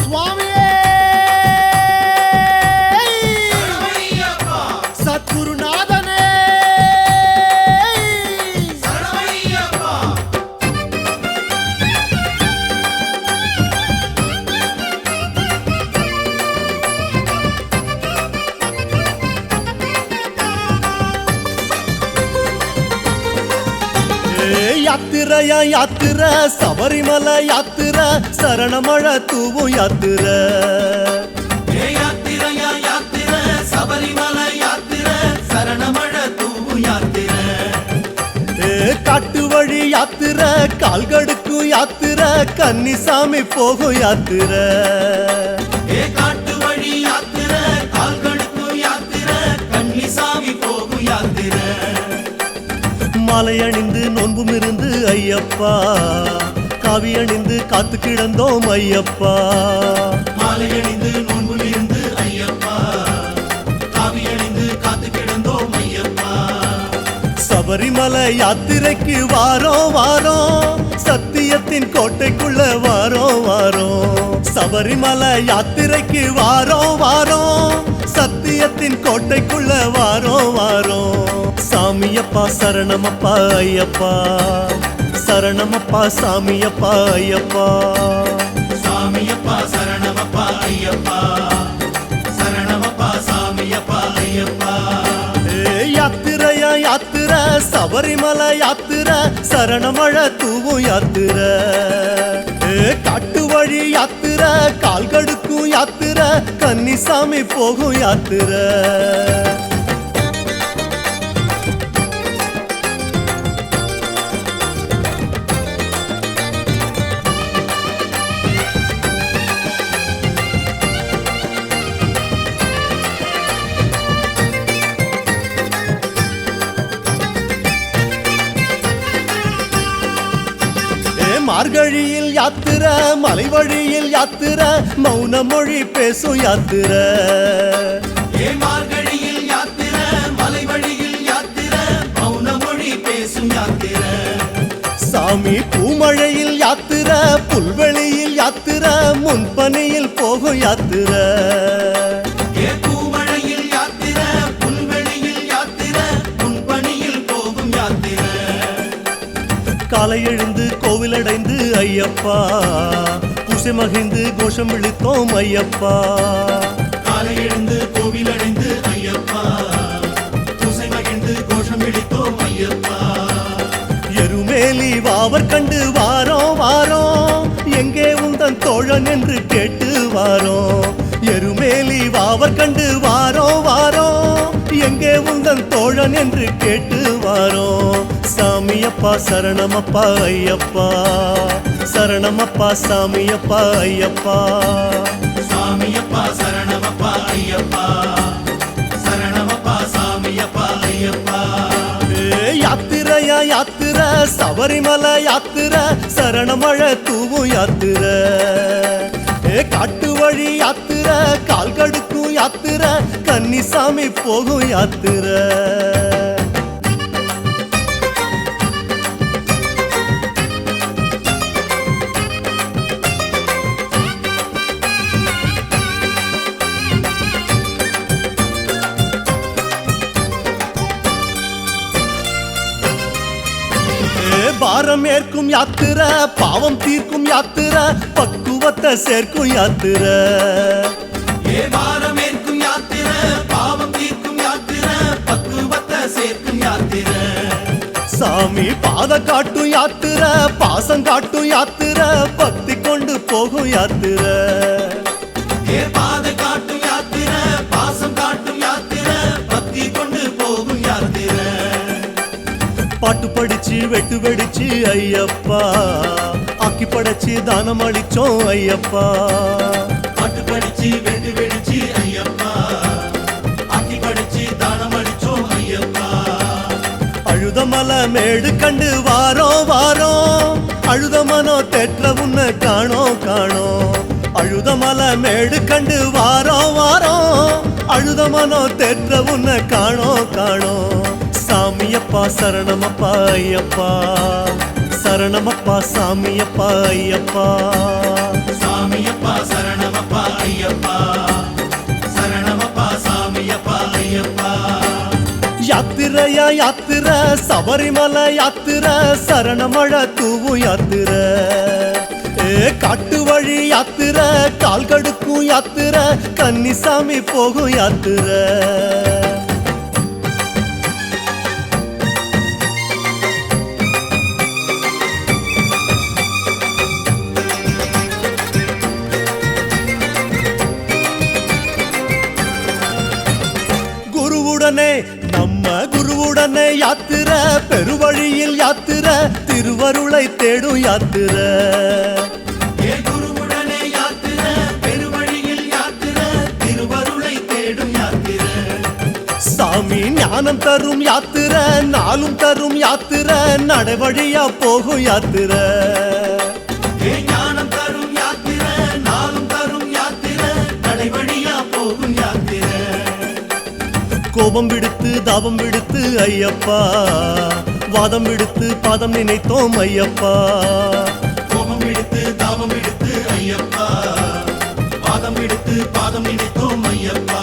சுவாமியே சத்குருநாதனே யாத்திரையா யாத்திரை சபரிமலை யாத்திரை சரணமழ தூவும் யாத்திரை யாத்திரையா யாத்திரை சபரிமலை யாத்திரை சரணமழ தூவும் யாத்திரை காட்டு வழி யாத்திரை கால்கடுக்கும் யாத்திரை கன்னிசாமி போகும் யாத்திரை காட்டு வழி யாத்திரை கால்கடுக்கும் யாத்திரை கன்னிசாமி போகும் யாத்திரை மாலை அணிந்து நோன்பும் இருந்து ஐயப்பா காவி அணிந்து காத்து கிடந்தோம் ஐயப்பா மாலை அணிந்து நோன்பும் இருந்து ஐயப்பா காவி அணிந்து காத்து கிடந்தோம் ஐயப்பா சபரிமலை யாத்திரைக்கு வாரோம் வாரோம் சத்தியத்தின் கோட்டைக்குள்ள வாரோம் வாரோம் சபரிமலை யாத்திரைக்கு வாரோம் வாரோம் சத்தியத்தின் கோட்டைக்குள்ள வாரோம் வாரோம் சாமியப்பா சரணமப்பா ஐயப்பா சரணமப்பா சாமியப்பா ஐயப்பா சாமியப்பா சரணமப்பா ஐயப்பா சரணமப்பா சாமியப்பா ஐயப்பா யாத்திரையா யாத்திரை சபரிமலை யாத்திரை சரணமழ தூவும் யாத்திரை காட்டு வழி யாத்திரை கால்கடுக்கும் யாத்திரை கன்னிசாமி போகும் யாத்திரை மார்கழியில் யாத்திரை மலை வழியில் யாத்திரை மௌன மொழி பேசும் யாத்திரை மார்கழியில் யாத்திரை மலை வழியில் யாத்திரை மௌன மொழி பேசும் யாத்திரை சாமி பூமழையில் யாத்திரை புல்வெளியில் யாத்திரை முன்பனியில் போகும் யாத்திரை பூமழையில் யாத்திரை புல்வெளியில் யாத்திரை முன்பனியில் போகும் யாத்திரை காலை எழுந்து கோவிலடைந்து ஐயப்பா பூசை மகிழ்ந்து கோஷம் விழித்தோம் ஐயப்பா காலை எழுந்து கோவிலடைந்து ஐயப்பா பூசை மகிழ்ந்து கோஷம் விழித்தோம் ஐயப்பா எருமேலி வாவர் கண்டு வாரோம் வாரோம் எங்கே உந்தன் தோழன் என்று கேட்டு வாரோம் எருமேலி வாவர் கண்டு வாரோம் வாரோம் எங்கே உந்தன் தோழன் என்று கேட்டு வாரோம் சாமியப்பா சரணமப்பா ஐயப்பா சரணமப்பா சாமியப்பா ஐயப்பா சாமியப்பா சரணமப்பா ஐயப்பா சரணமப்பா சாமியப்பா ஐயப்பா யாத்திரையா யாத்திரை சபரிமலை யாத்திரை சரணமழ தூவும் யாத்திரை காட்டு வழி யாத்திரை கால்கடுக்கும் யாத்திரை கன்னிசாமி போகும் யாத்திரை பாரம் ஏற்கும் யாத்திரை பாவம் தீர்க்கும் யாத்திரை பக்குவத்தை சேர்க்கும் யாத்திரை பாரம் ஏற்கும் யாத்திரை பாவம் தீர்க்கும் யாத்திரை பக்குவத்தை சேர்க்கும் யாத்திரை சாமி பாத காட்டும் யாத்திரை பாசம் காட்டும் யாத்திரை பக்தி கொண்டு போகும் யாத்திரை பாத காட்டும் யாத்திரை பாசம் காட்டும் யாத்திரை பக்தி கொண்டு போகும் யாத்திரை பாட்டு படிச்சு வெட்டு வெடிச்சு ஐயப்பா ஆக்கி படைச்சு தானம் அளிச்சோம் ஐயப்பா பாட்டு படிச்சு வெட்டு வெடிச்சு ஐயப்பா ஆக்கி படிச்சு தானம் அளிச்சோம் ஐயப்பா அழுதமலை மேடு கண்டு வாரோம் வாரோம் அழுத மனோ தெற்ற உன்னை காணோம் காணோம் அழுதமலை மேடு கண்டு வாரோம் வாரோம் அழுத மனோ தெற்ற உன்னை காணோம் காணோம் சாமியப்பா சரணமப்பா ஐயப்பா சரணமப்பா சாமியப்பா ஐயப்பா சாமியப்பா சரணமப்பா யாத்திரை சபரிமலை யாத்திரை சரணமழை தூவும் யாத்திரை காட்டு வழி யாத்திரை கால் கடுக்கும் யாத்திரை கன்னிசாமி போகும் யாத்திரை குருவுடனே நம்ம குருவுடனே யாத்திரை பெருவழியில் யாத்திரை திருவருளை தேடும் யாத்திரை குருவுடனே யாத்திரை பெருவழியில் யாத்திரை திருவருளை தேடும் யாத்திரை சாமி ஞானம் தரும் யாத்திரை நாளும் தரும் யாத்திரை நடைவழியா போகும் யாத்திரை ஞானம் தரும் யாத்திரை நாளும் தரும் யாத்திரை நடைவழியா போகும் யாத்திரை கோபம் விடுத்து தாபம் விடுத்து ஐயப்பா வாதம் விடுத்து பாதம் நினைத்தோம் ஐயப்பா கோபம் விடுத்து தாபம் விடுத்து ஐயப்பா பாதம் விடுத்து பாதம் நினைத்தோம் ஐயப்பா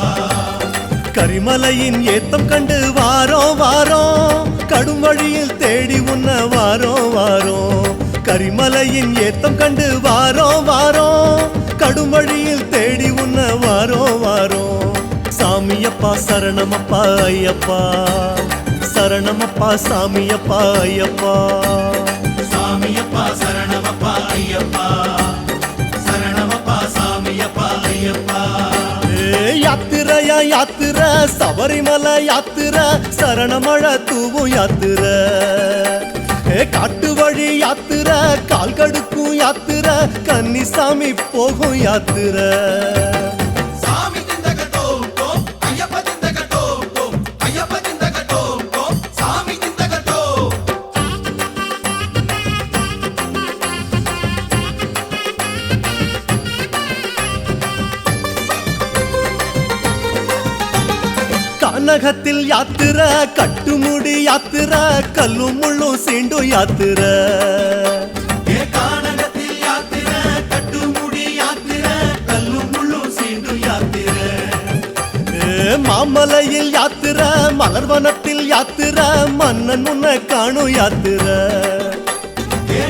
கரிமலையின் ஏத்தம் கண்டு வாரோம் வாரோம் கடும் வழியில் தேடி உன்ன வாரோம் வாரோம் கரிமலையின் ஏத்தம் கண்டு வாரோம் வாரோம் கடும் வழியில் தேடி உன்ன வாரோம் வாரோம் சாமியப்பா சரணமப்பா ஐயப்பா சரணமப்பா சாமியப்பா ஐயப்பா சாமியப்பா சரணமப்பா ஐயப்பா சரணமப்பா சாமியப்பா ஐயப்பா யாத்திரையா யாத்திரை சபரிமலை யாத்திரை சரணமழை தூவும் யாத்திரை காட்டு வழி யாத்திரை கால் கடுக்கும் யாத்திரை கன்னிசாமி போகும் யாத்திரை கனகத்தில் யாத்திரை கட்டுமுடி யாத்திரை கல்லும் முள்ளும் சீண்டும் யாத்திரை கானகத்தில் யாத்திரை கட்டுமுடி யாத்திரை கல்லும் முள்ளும் சீண்டும் யாத்திரை மாமலையில் யாத்திரை மலர்வனத்தில் யாத்திரை மன்னன் முன்ன காணும் யாத்திரை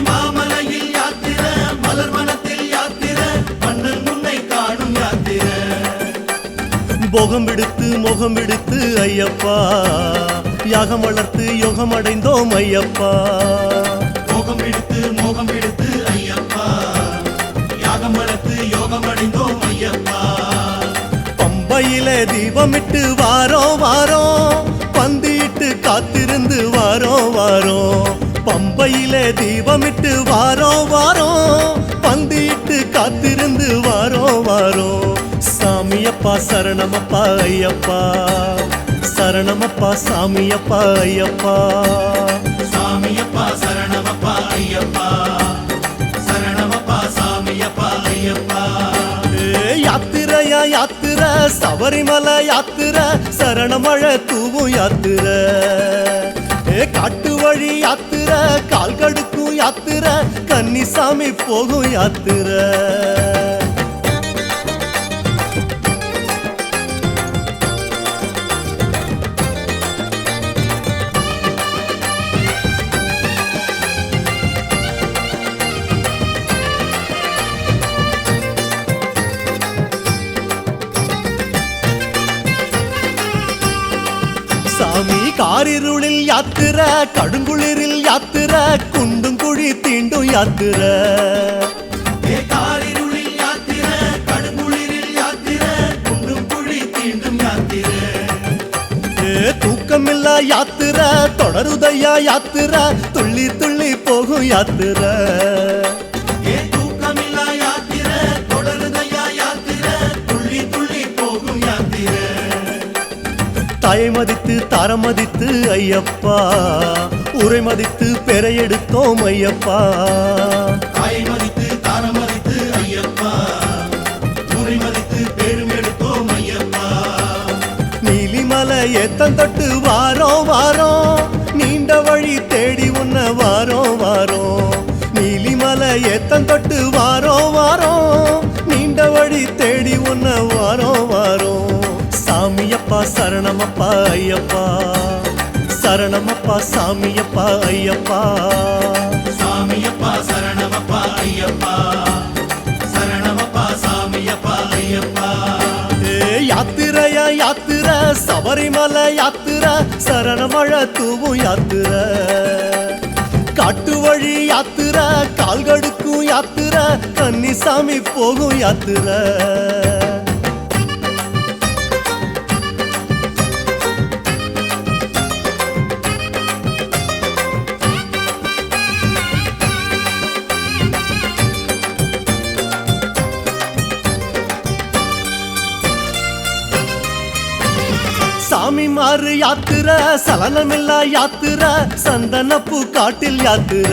மாமலையில் யாத்திரை மலர்வனத்தில் யாத்திரை மன்னன் முன்னை காணும் யாத்திரை போகம் விடுத்து மோகம் விடுத்து ஐயப்பா யாகம் வளர்த்து யோகம் அடைந்தோம் ஐயப்பா போகம் விடுத்து மோகம் விடுத்து ஐயப்பா யாகம் வளர்த்து யோகம் அடைந்தோம் ஐயப்பா பம்பையிலே தீபமிட்டு வாரோம் வாரோம் பந்திட்டு காத்திருந்து வாரோம் வாரோம் பம்பையிலே தீபமிட்டு வாரோம் வாரோம் பந்திட்டு காத்திருந்து வாரோம் வாரோம் சாமியப்பா சரணமப்பா ஐயப்பா சரணமப்பா சாமியப்பா ஐயப்பா சாமியப்பா சரணமப்பா ஐயப்பா சரணமப்பா சாமியப்பா ஐயப்பா யாத்திரையா யாத்திரை சபரிமலை யாத்திரை சரணமழை தூவும் யாத்திரை காட்டு வழி யாத்திரை கால் கடுக்கும் யாத்திரை கன்னிசாமி போகும் யாத்திரை சாமி காரிருளில் யாத்திரை கடுங்குளிரில் யாத்திரை குண்டும் குழி தீண்டும் யாத்திரை காரிருளில் யாத்திரை கடுங்குளிரில் யாத்திரை குண்டும் குழி தீண்டும் யாத்திரை தூக்கமில்லா யாத்திரை தொடருதையா யாத்திரை துள்ளி துள்ளி போகும் யாத்திரை தூக்கமில்லா யாத்திரை தொடருதையா யாத்திரை துள்ளி துள்ளி போகும் யாத்திரை தாயை மதித்து தாரம் மதித்து ஐயப்பா உரை மதித்து பெறை எடுத்தோம் ஐயப்பா தாயை மதித்து தாரம் மதித்து ஐயப்பா உரை மதித்து பேரும் எடுத்தோம் ஐயப்பா நீலிமலை ஏத்தம் தொட்டு வாரோம் வாரோம் நீண்ட வழி தேடி உன்ன வாரோம் வாரோம் நீலிமலை ஏத்தம் தொட்டு வாரோம் வாரோம் நீண்ட வழி தேடி உன்ன வாரோம் வாரோம் சாமியப்பா சரணமப்பா ஐயப்பா சரணமப்பா சாமியப்பா ஐயப்பா சாமியப்பா சரணமப்பா ஐயப்பா சரணமப்பா சாமியப்பா ஐயப்பா யாத்திரையா யாத்திர சபரிமலை யாத்திர சரணமழை தூவும் யாத்திர காட்டு வழி யாத்திர கால்கடுக்கும் யாத்திர கன்னிசாமி போகும் யாத்திர சாமி மாறு யாத்திர சலனமில்லா யாத்திர சந்தனப்பூ காட்டில் யாத்திர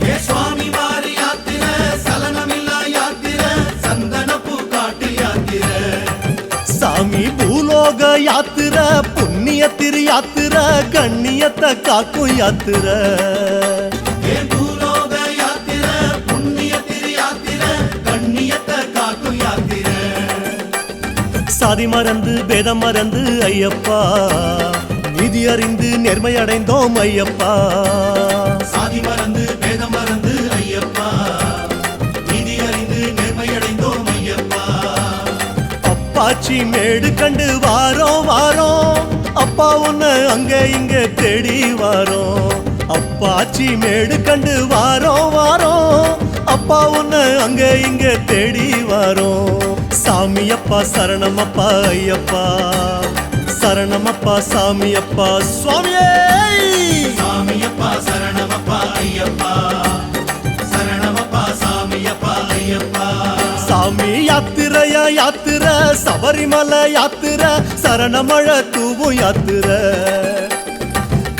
ஏ சுவாமி வாரி யாத்திர சலனமில்லா யாத்திர சந்தனப்பூ காட்டு யாத்திர சாமி பூலோக யாத்திர புண்ணிய திரு யாத்திர கண்ணியத்தை காக்கும் யாத்திர ஏ பூலோக யாத்திர புண்ணிய திரு யாத்திர கண்ணியத்தை காக்கும் யாத்திர சாதி மறந்து பேதம் மறந்து ஐயப்பா நீதி அறிந்து நேர்மை அடைந்தோம் ஐயப்பா சாதி மறந்து பேதம் மறந்து ஐயப்பா நீதி அறிந்து நேர்மை அடைந்தோம் ஐயப்பா அப்பாச்சி மேடு கண்டு வாரோம் வாரோம் அப்பா உன்னை அங்க இங்க தேடி வாரோம் அப்பாச்சி மேடு கண்டு வாரோம் வாரோம் அப்பா உன்னை அங்க இங்க தேடி வாரோம் சாமியப்பா சரணமப்பா ஐயப்பா சரணமப்பா சாமியப்பா சுவாமியே சாமியப்பா சரணமப்பா ஐயப்பா சரணமப்பா சாமியப்பா ஐயப்பா சாமி யாத்திரையா யாத்திர சபரிமலை யாத்திர சரணமழை தூவும் யாத்திர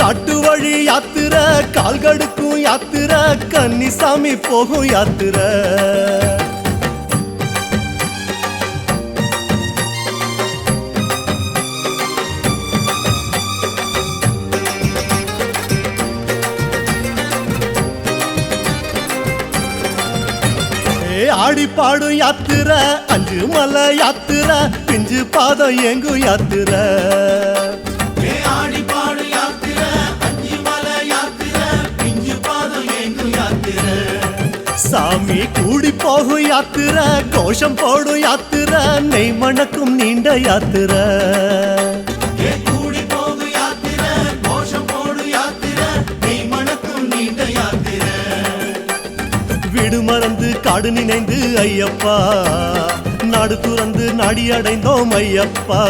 காட்டு வழி யாத்திர கால்கடுக்கும் யாத்திர கன்னிசாமி போகும் யாத்திர ஆடி பாடும் யாத்திர அஞ்சு மலை யாத்திர பிஞ்சு பாதம் எங்கும் யாத்திர ஏ ஆடி பாடு யாத்திர அஞ்சு மலை யாத்திர பிஞ்சு பாதம் எங்கும் யாத்திர சாமி கூடி போகும் யாத்திர கோஷம் போடும் யாத்திர நெய் மணக்கும் நீண்ட யாத்திர ஏ கூடி போகு யாத்திர கோஷம் போடு யாத்திர நெய் மணக்கும் நீண்ட யாத்திர வீடு மறந்து காடு நினைந்து ஐயப்பா நாடு துறந்து நாடி அடைந்தோம் ஐயப்பா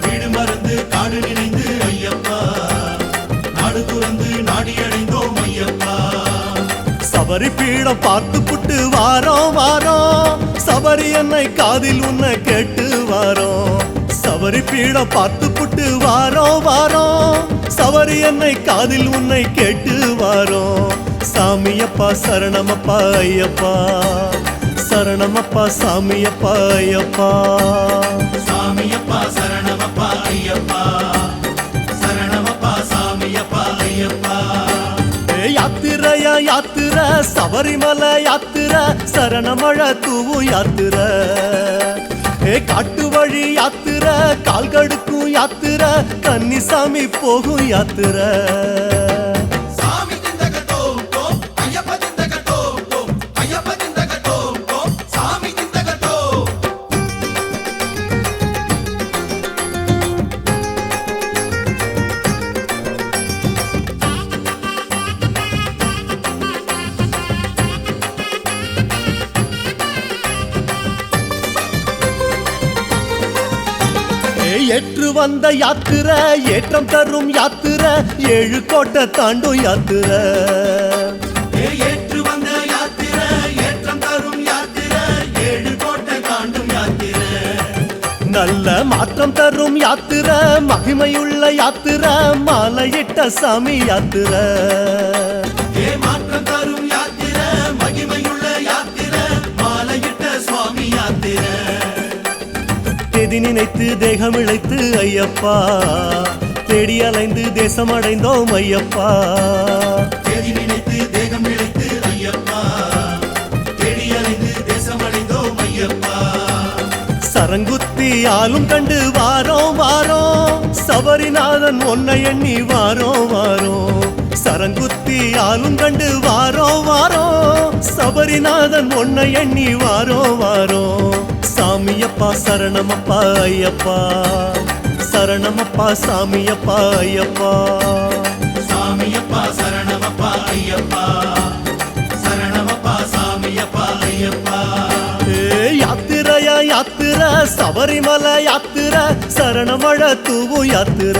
வீடு மறந்து காடு நினைந்து ஐயப்பா நாடு துறந்து நாடி அடைந்தோம் ஐயப்பா சபரி பீடம் பார்த்து புட்டு வாரோம் வாரோம் சபரி என்னை காதில் உன்னை கேட்டு வாரோம் சபரி பீடம் பார்த்து புட்டு வாரோம் வாரோம் சபரி என்னை காதில் உன்னை கேட்டு வாரோம் சாமியப்பா சரணமப்பா ஐயப்பா சரணமப்பா சாமியப்பா ஐயப்பா சாமியப்பா சரணமப்பா ஐயப்பா சரணமப்பா சாமியப்பா ஐயப்பா யாத்திரையா யாத்திர சபரிமலை யாத்திர சரணமழை தூவும் யாத்திர காட்டு வழி யாத்திர கால்கடுக்கும் யாத்திர கன்னிசாமி போகும் யாத்திர சாமி திந்தகட்டோ டோம் ஐயப்ப திந்தகட்டோ டோம் ஐயப்ப திந்தகட்டோ டோம் சாமி திந்தகட்டோ ஏற்று வந்த யாத்திர ஏற்றம் தரும் யாத்திர ஏழு கோட்டை தாண்டும் யாத்திர ஏற்று வந்த யாத்திர ஏற்றம் தரும் யாத்திர ஏழு கோட்டை தாண்டும் யாத்திர நல்ல மாற்றம் தரும் யாத்திர மகிமையுள்ள யாத்திர மாலையிட்ட சாமி யாத்திர மாற்றம் தரும் யாத்திர மகிமையுள்ள யாத்திர மாலையிட்ட சுவாமி யாத்திர தேதி நினைத்து தேகம் இழைத்து ஐயப்பா தேடி அலைந்து தேசம் அடைந்தோம் ஐயப்பா தேதி நினைத்து தேகம் இழைத்து ஐயப்பா தேடி அலைந்து தேசம் அடைந்தோம் ஐயப்பா சரங்குத்தி ஆளும் கண்டு வாரோம் வாரோம் சபரிநாதன் ஒன்னை எண்ணி வாரோம் வாரோம் சரங்குத்தி ஆளும் கண்டு வாரோம் வாரோம் சபரிநாதன் ஒன்னை எண்ணி வாரோம் வாரோம் சாமியப்பா சரணமப்பா ஐயப்பா சரணமப்பா சாமியப்பா ஐயப்பா சாமியப்பா சரணமப்பா ஐயப்பா சரணமப்பா சாமியப்பா ஐயப்பா யாத்திரையா யாத்திர சபரிமலை யாத்திர சரணமழ தூவும் யாத்திர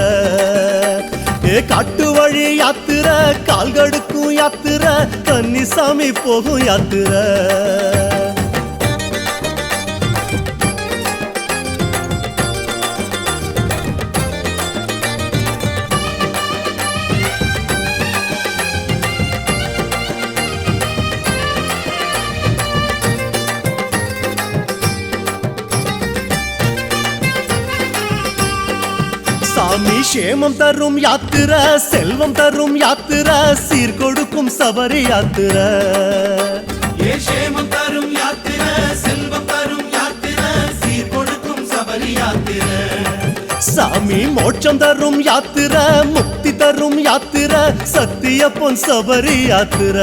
காட்டு வழி யாத்திர கால்கடுக்கும் யாத்திர கன்னிசாமி போகும் யாத்திர சாமி சேமம் தரும் யாத்திர செல்வம் தரும் யாத்திர சீர் கொடுக்கும் சபரி யாத்திர சேமம் தரும் யாத்திர செல்வம் தரும் யாத்திர சீர் கொடுக்கும் சபரி யாத்திர சாமி மோட்சம் தரும் யாத்திர முக்தி தரும் யாத்திர சத்திய பொன் சபரி யாத்திர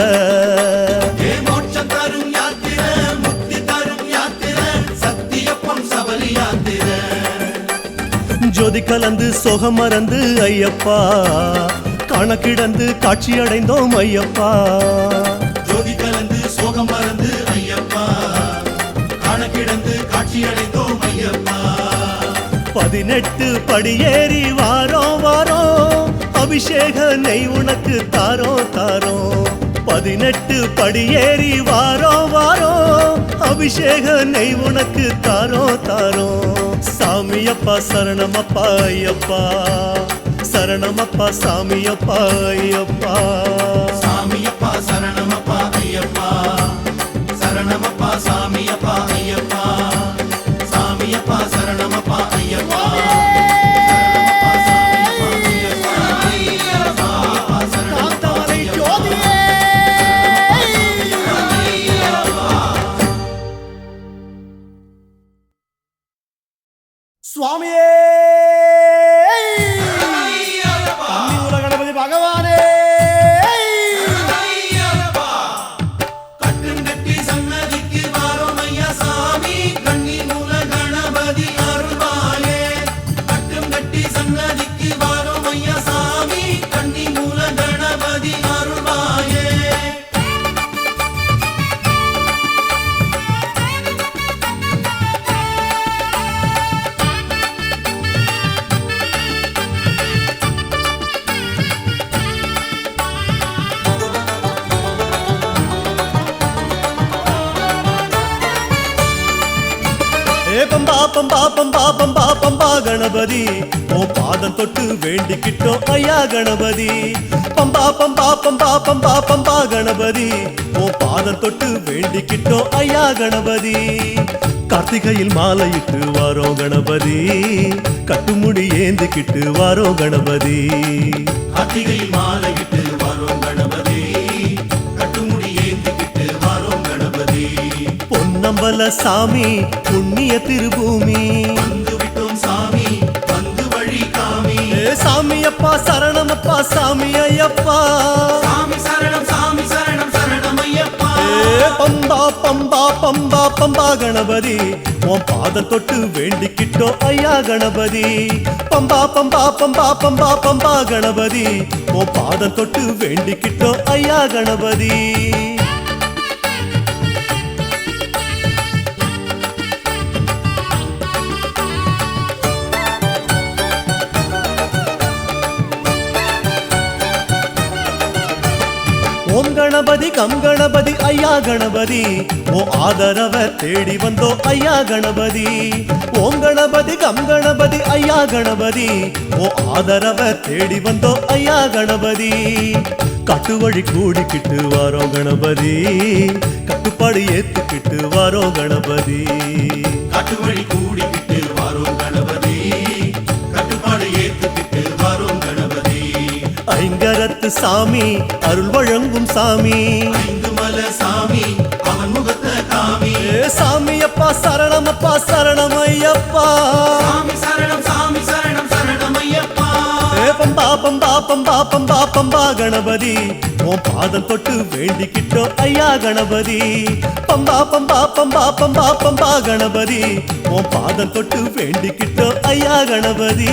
மோட்சம் தரும் யாத்திர முக்தி தரும் யாத்திர சத்திய பொன் சபரி யாத்திர ஜோதி கலந்து சொகம் மறந்து ஐயப்பா கணக்கிடந்து காட்சி அடைந்தோம் ஐயப்பா ஜோதி கலந்து சோகம் மறந்து ஐயப்பா கணக்கிடந்து காட்சி அடைந்தோம் ஐயப்பா 18 படியேறி வாரோம் வாரோம் அபிஷேக நெய் உனக்கு தாரோ தாரோ 18 படியேறி வாரோம் வாரோம் அபிஷேக நெய் உனக்கு தாரோ தாரோ சாமியப்பா சரணமப்பா ஐயப்பா சரணமப்பா சாமியப்பா ஐயப்பா சாமியப்பா சரணமப்பா ஐயப்பா சரணமப்பா சாமியப்பா ஐயப்பா சாமியப்பா சரணமப்பா ஐயப்பா சுவாமியே கன்னிமூல கணபதி பகவானே கட்டும் கட்டி சன்னதிக்கு வாரோம் ஐயா சாமி கன்னிமூல கணபதி அருள்வாயே கட்டும் கட்டி சன்னதிக்கு வாரோம் ஐயா சாமி கன்னிமூல கணபதி அருள்வாயே பம்பா பம்பா பம்பா பம்பா பம்பா கணபதி ஓ பாதம் தொட்டு வேண்டிக்கிட்டோம் ஐயா கணபதி பம்பா பம்பா பம்பா பம்பா பம்பா கணபதி ஓ பாதம் தொட்டு வேண்டிக்கிட்டோம் ஐயா கணபதி கார்த்திகையில் மாலையிட்டு வாரோம் கணபதி கட்டுமுடி ஏந்திக்கிட்டு வாரோம் கணபதி கார்த்திகையில் மாலையிட்டு வாரோம் கணபதி கட்டுமுடி ஏந்திக்கிட்டு வாரோம் கணபதி பொன்னம்பல சாமி புண்ணிய திருபூமி வந்து விட்டோம் சாமி வந்து வழி காமி சாமியப்பா சரணமப்பா சாமி ஐயப்பா சாமி சரணம் சரணம் ஐயப்பா பம்பா பம்பா பம்பா பம்பா கணபதி உன் பாதம் தொட்டு வேண்டிக்கிட்டோம் ஐயா கணபதி பம்பா பம்பா பம்பா பம்பா பம்பா கணபதி உன் பாதம் தொட்டு வேண்டிக்கிட்டோம் ஐயா கணபதி ஓம் கணபதி கம் கணபதி ஐயா கணபதி ஓ ஆதரவ தேடி வந்தோ ஐயா கணபதி ஓம் கணபதி கம் கணபதி ஐயா கணபதி ஓ ஆதரவ தேடி வந்தோ ஐயா கணபதி காட்டு வழி கூடிக்கிட்டு வாரோம் கணபதி கட்டுப்பாடு ஏத்துக்கிட்டு வாரோம் கணபதி காட்டு வழி கூடிக்கிட்டு வாரோம் கணபதி கட்டுப்பாடு ஏத்துக்கிட்டு வாரோம் கணபதி ஐங்கரத்து சாமி அருள் வழங்கும் சாமி ஐந்து மலை சாமி அவன் முகத்தை காமி சாமியப்பா சரணமப்பா சரணமையப்பா பம்பா பம்பா பம்பா கணபதி உன் பாதம் தொட்டு வேண்டிக்கிட்டோம் ஐயா கணபதி பம்பா பம்பா பம்பா பம்பா பம்பா கணபதி உன் பாதம் தொட்டு வேண்டிக்கிட்டோம் ஐயா கணபதி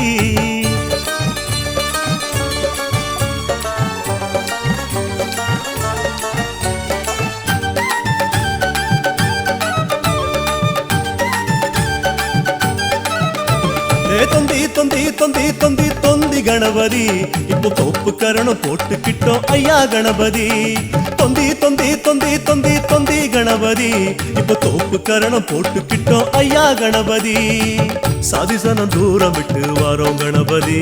தொந்தி தொந்தி தொந்தி தொந்தி தொந்தி கணபதி இப்போ தோப்பு கரணம் போட்டுக்கிட்டோம் ஐயா கணபதி தொந்தி தொந்தி தொந்தி தொந்தி தொந்தி கணபதி இப்போ தோப்பு கரணம் போட்டுக்கிட்டோம் ஐயா கணபதி சாதிசனம் தூரம் விட்டு வாரோம் கணபதி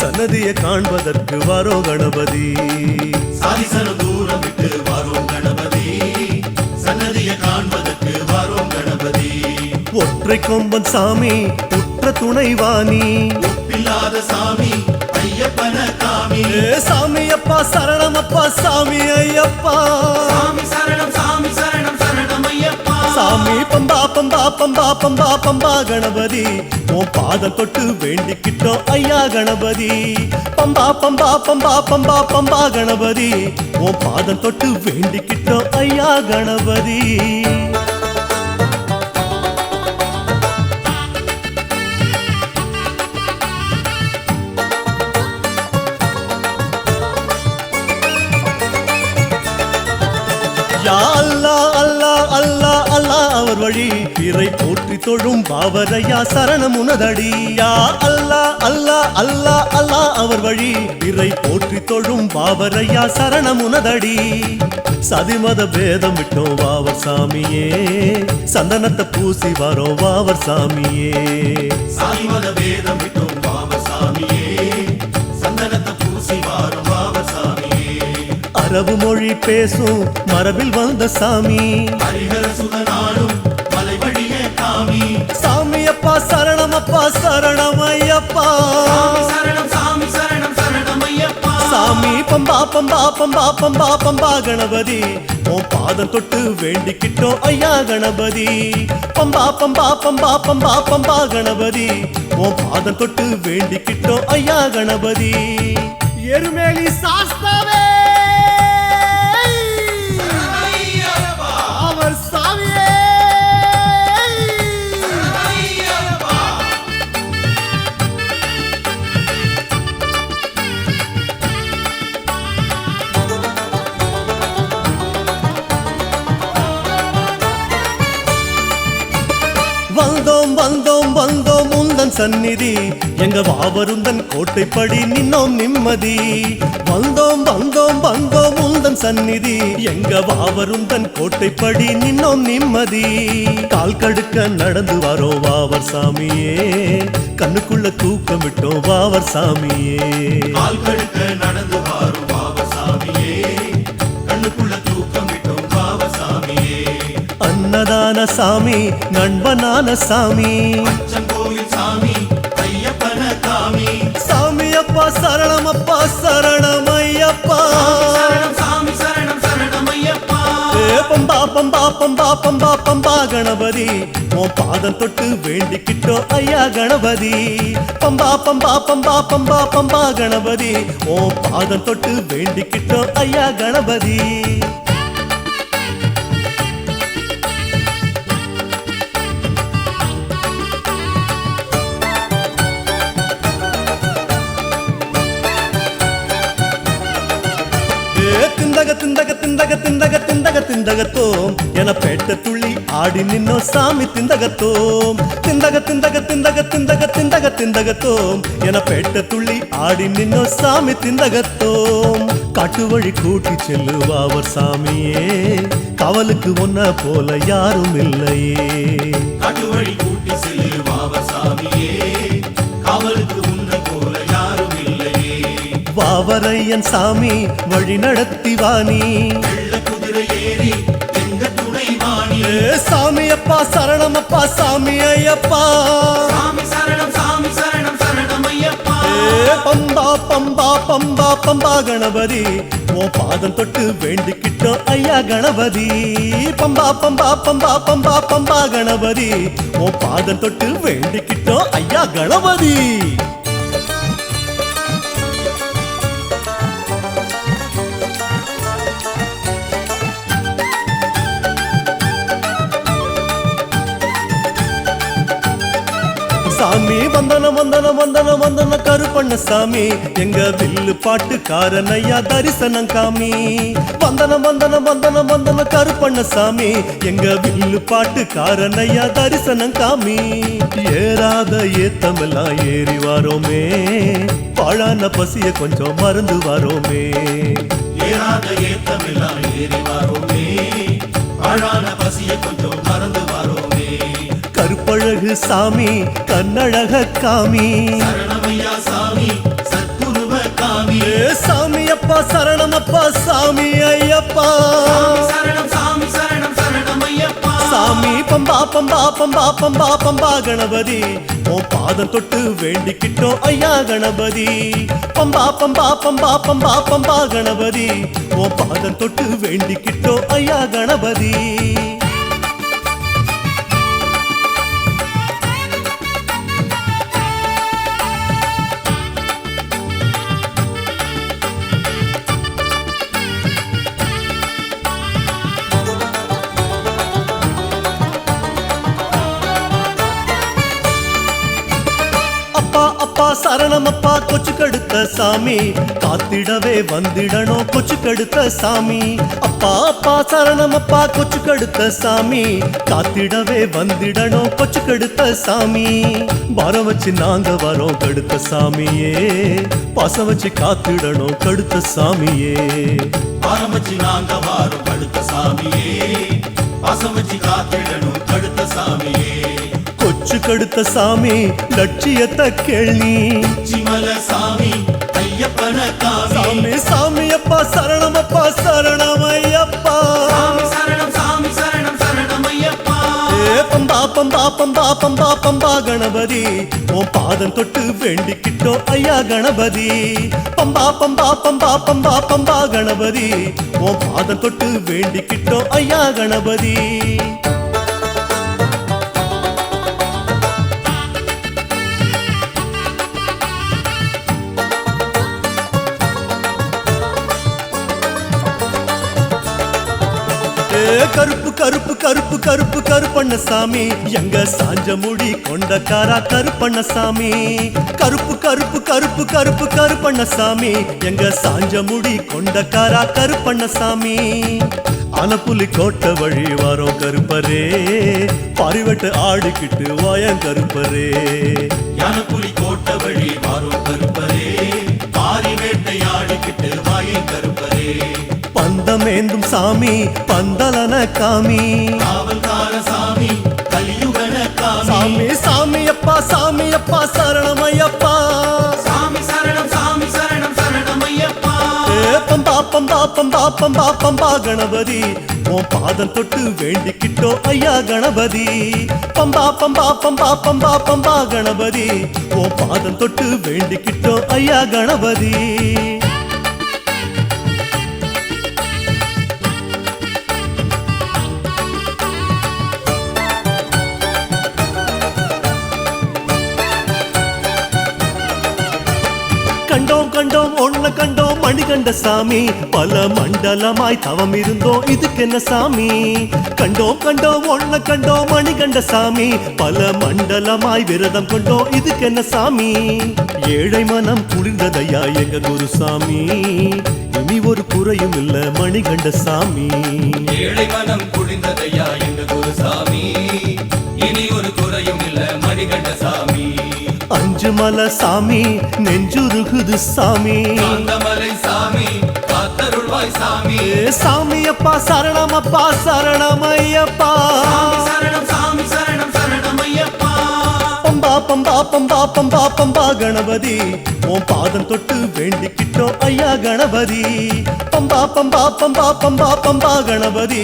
சன்னதியை காண்பதற்கு வாரோம் கணபதி சாதிசனம் தூரம் விட்டு வாரோம் கணபதி சன்னதியை காண்பதற்கு வாரோம் கணபதி ஒற்றை கொம்பன் சாமி உற்ற துணைவாணி ஒப்பில்லாத சாமி ஐயப்பன காமி சாமி அப்பா சரணம் அப்பா சாமி ஐயப்பா சாமி சரணம் சரணம் ஐயப்பா சாமி பம்பா பம்பா பம்பா பம்பா பம்பா கணபதி உன் பாதம் தொட்டு வேண்டிக்கிட்டோம் ஐயா கணபதி பம்பா பம்பா பம்பா பம்பா பம்பா கணபதி உன் பாதம் தொட்டு வேண்டிக்கிட்டோம் ஐயா கணபதி அல்லா அல்லா அல்லா அல்லா அவர் வழி பிறை போற்றி தொழும் பாவரையா சரணம் உனதடி யா அல்லா அல்லா அல்லா அல்லா அவர் வழி பிறை போற்றி தொழும் பாவரையா சரணம் உனதடி சதிமத பேதம் விட்டோம் வாவர் சாமியே சந்தனத்தை பூசி வரோம் வாவர் சாமியே சாதிமத பேதம் விட்டோம் வாவர் சாமியே சந்தனத்தை பூசி வாரோம் வாவர் சாமியே அரபு மொழி பேசும் மரபில் வந்த சாமி ஹரிஹர சுதனாடும் மலை வழியே காமி சாமி அப்பா சரணம் அப்பா சரணம் ஐயப்பா சாமி சரணம் ஐயப்பா சாமி பம்பா பம்பா பம்பா பம்பா பம்பா கணபதி உன் பாதம் தொட்டு வேண்டிக்கிட்டோம் ஐயா கணபதி பம்பா பம்பா பம்பா பம்பா பம்பா கணபதி உன் பாதம் தொட்டு வேண்டிக்கிட்டோம் ஐயா கணபதி எருமேலி சாஸ்தாவே அவர் சாமியே வந்தோம் வந்தோம் வந்தோம் உந்தன் சந்நிதி எங்க வாவருந்தன் கோட்டைப்படி நின்னோம் நிம்மதி வந்தோம் வந்தோம் வந்தோம் உந்தன் சந்நிதி எங்க வாவருந்தன் கோட்டைப்படி நின்னோம் நிம்மதி கால் கடுக்க நடந்து வரோம் வாவர் சாமியே கண்ணுக்குள்ள தூக்கம் விட்டோம் வாவர் சாமியே கால் கடுக்க நடந்து வாரும் வாவர் சாமியே கண்ணுக்குள்ள தூக்கம் விட்டோம் வாவர் சாமியே அன்னதான சாமி நண்பனான சாமி அச்சங்கோயில் சாமி ஐயப்பன காமி சாமி அப்பா சரணம் அப்பா சரணம் ஐயப்பா சாமி சரணம் ஐயப்பா பம்பா பம்பா பம்பா பம்பா பம்பா கணபதி உன் பாதம் தொட்டு வேண்டிக்கிட்டோம் ஐயா கணபதி பம்பா பம்பா பம்பா பம்பா பம்பா கணபதி உன் பாதம் தொட்டு வேண்டிக்கிட்டோம் ஐயா கணபதி திந்தக திந்தக திந்தக திந்தக திந்தக திந்தகத்தோம் என பேட்ட துள்ளி ஆடி நின்னோ சாமி திந்தகத்தோம் திந்தக திந்தக திந்தக திந்தக திந்தக திந்தகத்தோம் என பேட்ட துள்ளி ஆடி நின்னோ சாமி திந்தகத்தோம் காட்டு வழி கூட்டி செல்லுவாவர் சாமியே காவலுக்கு ஒன்ன போல யாரும் இல்லையே காட்டு வழி கூட்டி செல்லு வாவர் சாமியே காவலுக்கு உன்னை போல யாரும் இல்லையே வாவரையன் சாமி வழி நடத்தி வாணி வெள்ள குதிரை ஏறி எங்க துணை வாணி சாமி அப்பா சரணம் அப்பா சாமி ஐயப்பா சாமி சரணம் ஐயப்பா பம்பா பம்பா பம்பா பம்பா கணபதி உன் பாதம் தொட்டு வேண்டிக்கிட்டோம் ஐயா கணபதி பம்பா பம்பா பம்பா பம்பா பம்பா கணபதி உன் பாதம் தொட்டு வேண்டிக்கிட்டோம் ஐயா கணபதி சாமி வந்தனம் வந்தனம் வந்தனம் வந்தன கருப்பண்ண சாமி எங்க வில்லு பாட்டுக்காரன் ஐயா தரிசனம் காமி வந்தனம் வந்தனம் வந்தனம் வந்தன கருப்பண்ண சாமி எங்க வில்லு பாட்டுக்காரன் ஐயா தரிசனம் காமி ஏறாத ஏத்தமெல்லாம் ஏறி வாரோமே பாழான பசிய கொஞ்சம் மறந்து வாரோமே ஏறாத ஏத்தமெல்லாம் ஏறி வாரோமே ஆழான பசிய கொஞ்சம் மறந்து வாரோமே கருப்பழகு சாமி கண்ணழக காமி சரணமையா சாமி சத்குருவ காமி சாமி அப்பா சரணம் அப்பா சாமி ஐயப்பா சரணம் சாமி சரணம் சரணமையப்பா சாமி பம்பா பம்பா பம்பா பம்பா பம்பா கணபதி ஓ பாதம் தொட்டு வேண்டிக்கிட்டோம் ஐயா கணபதி பம்பா பம்பா பம்பா பம்பா பம்பா கணபதி ஓ பாதம் தொட்டு வேண்டிக்கிட்டோம் ஐயா கணபதி அப்பா சரணம் அப்பா கொச்சு கடுத்த சாமி காத்திடவே வந்திடணும் கொச்சு கடுத்த சாமி அப்பா சரணம் அப்பா கொச்சு கடுத்த சாமி காத்திடவே வந்திடணும் கொச்சு கடுத்த சாமி வர வச்சு நாங்க வரோம் கடுத்த சாமியே பாசம் வச்சு காத்திடணும் கடுத்த சாமியே ஆரம்பிச்சு நாங்க வாரோம் கடுத்த சாமியே பாசம் வச்சு காத்திடணும் கடுத்த சாமியே கொச்சு கடுத்த சாமி லட்சியத்தை கேள்வி சிமல சாமி ஐயப்பன காமி சாமி சாமி அப்பா சரணம் அப்பா சரணம் ஐயப்பா சரணம் சாமி சரணம் சரணமையப்பா பம்பா பம்பா பம்பா பம்பா பம்பா கணபதி உன் பாதம் தொட்டு வேண்டிக்கிட்டோம் ஐயா கணபதி பம்பா பம்பா பம்பா பம்பா பம்பா கணபதி உன் பாதம் தொட்டு வேண்டிக்கிட்டோம் ஐயா கணபதி கருப்பு கருப்பு கருப்பு கருப்பு கருப்பண்ண சாமி எங்க சாஞ்ச முடி கொண்டக்காரா கருப்பண்ண சாமி கருப்பு கருப்பு கருப்பு கருப்பு கருப்பண்ண சாமி எங்க சாஞ்ச முடி கொண்டக்காரா கருப்பண்ண சாமி அனப்புலி கோட்டை வழி வரோம் கருப்பரே பரிவட்டு ஆடிக்கிட்டு வாயம் கருப்பரே யானப்புலி கோட்டை வழி வாரோம் கருப்பரே பாரி வேட்டை ஆடிக்கிட்டு வாயம் கருப்பரே பந்தமேந்தும் சாமி பந்தலன காமி காவல்கார சாமி கலியுகன காமி சாமி சாமி அப்பா சரணமையப்பா சாமி சரணம் சரணமையப்பா பம்பா பம்பா பம்பா பம்பா பம்பா கணபதி உன் பாதம் தொட்டு வேண்டிக்கிட்டோம் ஐயா கணபதி பம்பா பம்பா பம்பா பம்பா பம்பா கணபதி உன் பாதம் தொட்டு வேண்டிக்கிட்டோம் ஐயா கணபதி கண்டோம் கண்டோம் ஒன்ன கண்டோம் மணிகண்ட சாமி பல மண்டலமாய் தவம் இருந்தோம் இதுக்கென்ன சாமி கண்டோம் கண்டோம் ஒன்ன கண்டோம் மணிகண்ட சாமி பல மண்டலமாய் விரதம் கொண்டோம் இதுக்கென்ன சாமி ஏழை மனம் குளிர்ந்ததையா எங்க குருசாமி இனி ஒரு குறையும் இல்ல மணிகண்ட சாமி ஏழை மனம் குடிந்ததையா எங்க குருசாமி இனி ஒரு குறையும் இல்ல மணிகண்ட சாமி அஞ்சு மலை சாமி நெஞ்சுருகுது சாமி காந்தமலை சாமி காத்தருள்வாய் சாமி சாமி அப்பா சரணம் அப்பா சரணமையப்பா சரணம் சாமி சரணம் சரணமையப்பா பம்பா பம்பா பம்பா பம்பா பம்பா கணபதி உன் பாதம் தொட்டு வேண்டிக்கிட்டோம் ஐயா கணபதி பம்பா பம்பா பம்பா பம்பா பம்பா கணபதி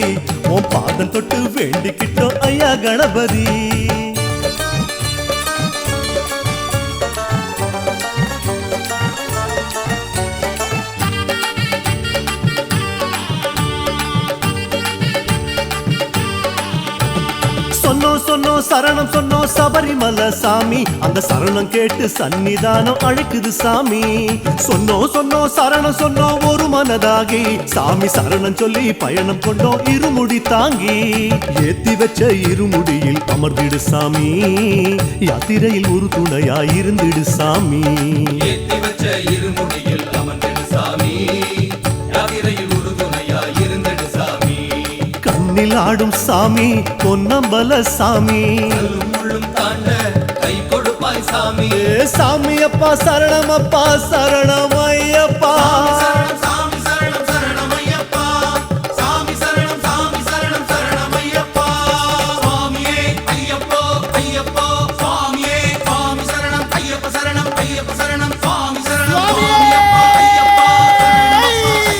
உன் பாதம் தொட்டு வேண்டிக்கிட்டோம் ஐயா கணபதி சொன்னோம் சரணம் சொன்னோம் சபரிமலை சாமி, அந்த சரணம் கேட்டு சன்னிதானம் அழைக்குது சாமி. சொன்னோம் சரணம் சொன்னோம் ஒரு மனதாகி, சாமி சரணம் சொல்லி பயணம் கொண்டோம் இருமுடி தாங்கி. ஏத்தி வச்ச இருமுடியில் அமர்ந்திடு சாமி, யாத்திரையில் ஒரு துணையாயிருந்திடு சாமி. ஏத்தி வச்ச இருமுடியில் அமர்ந்திடு சாமி, யாத்திரையில் ஒரு துணையாயிருந்திடு சாமி. கண்ணில் ஆடும் சாமி பொன்னம்பல சாமி, கல்லும் முள்ளும் தாண்ட கை கொடுப்பாய் சாமி. சாமி அப்பா சரணம் அப்பா சரணம் ஐயப்பா. சாமி சரணம் சரணம் ஐயப்பா, சாமி சரணம் சாமி சரணம் சரணம் ஐயப்பா. சுவாமியே ஐயப்போ ஐயப்போ சுவாமியே, சுவாமி சரணம் ஐயப்ப சரணம் ஐயப்ப சரணம் சுவாமி சரணம் ஐயப்பா ஐயப்பா ஐயப்பா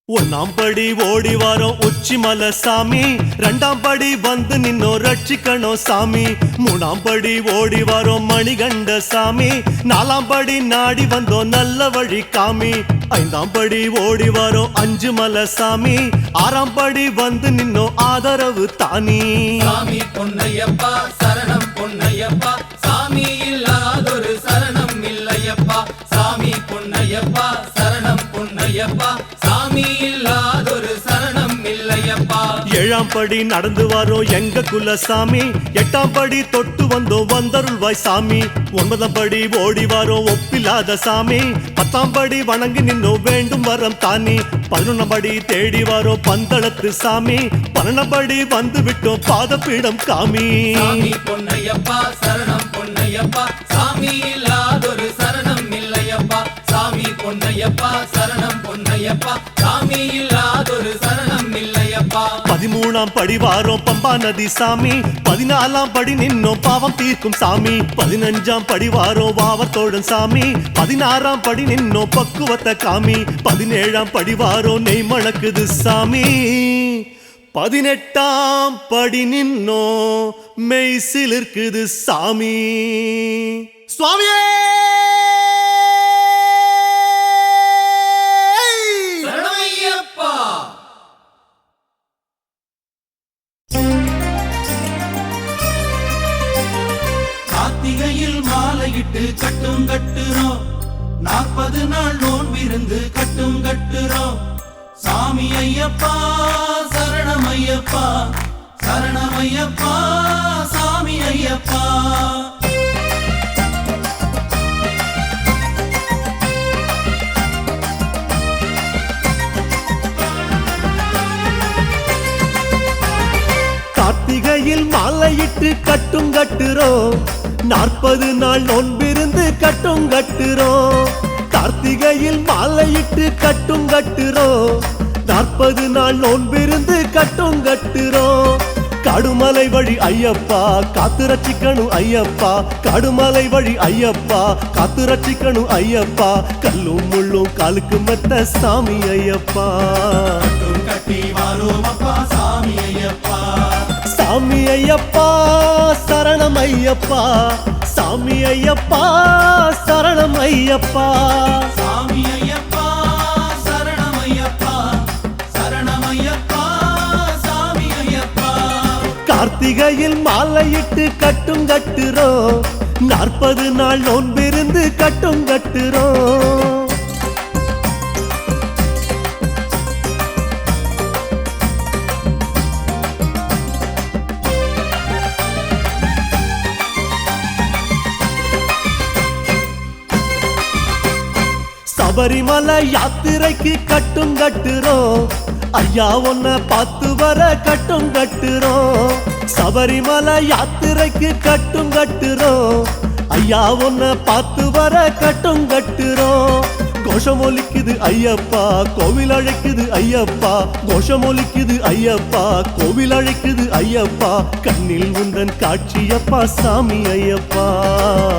ஒன்னாம் படி ஓடி வாரோம் உச்சிமலை சாமி, ரெண்டாம் படி வந்து நின்னோ ரட்சிக்கணும் சாமி. மூணாம் படி ஓடி வாரோம் மணிகண்ட சாமி, நாலாம் படி நாடி வந்தோம் நல்ல வழி காமி. ஐந்தாம் படி ஓடி வாரோம் அஞ்சு மலை சாமி, ஆறாம் படி வந்து நின்னோ ஆதரவு தானி. சாமி பொன்னையப்பா சரணம் பொன்னையப்பா, சாமி இல்லாதொரு சரணம் இல்லையப்பா. சாமி பொன்னையப்பா சரணம் பொன்னையப்பா, சாமி இல்லாதொரு சரணம் இல்லையப்பா. ஏழாம் படி நடந்து வாரோம் எங்க குலசாமி, எட்டாம் படி தொட்டு வந்தோம் வந்தருள்வாய் சாமி. ஒன்பதாம் படி ஓடி வாரோம் ஒப்பில்லாத சாமி, பத்தாம் படி வணங்கி நின்னோ வேண்டும் வரம் தானி. 11ஆம் படி தேடி வாரோம் பந்தளத்து சாமி, 12ஆம் படி வந்து விட்டோம் பாதபீடம் காமி. சாமி பொன்னையப்பா சரணம் பொன்னையப்பா, சாமி இல்லாதொரு சரணம் இல்லையப்பா. சாமி பொன்னையப்பா சரணம் பொன்னையப்பா, சாமி இல்லாதொரு சரணம் இல்லையப்பா. 13ஆம் படி வாரோம் பம்பா நதி சாமி, 14ஆம் படி நின்னோம் பாவம் தீர்க்கும் சாமி. 15ஆம் படி வாரோம் வாவத்தோழன் சாமி, 16ஆம் படி நின்னோம் பக்குவத்தை காமி. 17ஆம் படி வாரோம் நெய் மணக்குது சாமி, 18ஆம் படி நின்னோ மெய் சிலிர்க்குது சாமி. சுவாமியே சரணமையப்பா. கார்த்திகையில் மாலையிட்டு கட்டும் கட்டுறோம், 40 நாள் நோன்பிருந்து கட்டும் கட்டுறோம். சாமி ஐயப்பா சரணமையப்பா, சரணமையப்பா சாமி ஐயப்பா. கார்த்திகையில் மாலையிட்டு கட்டும் கட்டுறோம், 40 நாள் நோன்பிருந்து கட்டும் கட்டுறோம். கார்த்திகையில் மாலையிட்டு கட்டும் கட்டுறோம், 40 நாள் நோன்பிருந்து கட்டும் கட்டுறோம். கடுமலை வழி ஐயப்பா காத்து ரட்சிக்கணும் ஐயப்பா, கடுமலை வழி ஐயப்பா காத்து ரட்சிக்கணும் ஐயப்பா. கல்லும் முள்ளும் காலுக்கு மெத்த சாமி ஐயப்பா. கட்டும் கட்டி வாரோம் அப்பா சாமி ஐயப்பா. சாமி ஐயப்பா சரணம் ஐயப்பா, சாமி ஐயப்பா சரணம் ஐயப்பா. சாமி ஐயப்பா சரணமையப்பா, சரணமையப்பா சாமி ஐயப்பா. கார்த்திகையில் மாலையிட்டு கட்டும் கட்டுறோம், 40 நாள் நோன்பிருந்து கட்டும் கட்டுறோம். சபரிமலை யாத்திரைக்கு கட்டும் கட்டுறோம், ஐயா உன்னை பார்த்து வர கட்டும் கட்டுறோம். சபரிமலை யாத்திரைக்கு கட்டும் கட்டுறோம், ஐயா உன்னை பார்த்து வர கட்டும் கட்டுறோம். கோஷம் ஒலிக்குது ஐயப்பா கோவில் அழைக்குது ஐயப்பா, கோஷம் ஒலிக்குது ஐயப்பா கோவில் அழைக்குது ஐயப்பா. கண்ணில் உந்தன் காட்சியப்பா சாமி ஐயப்பா.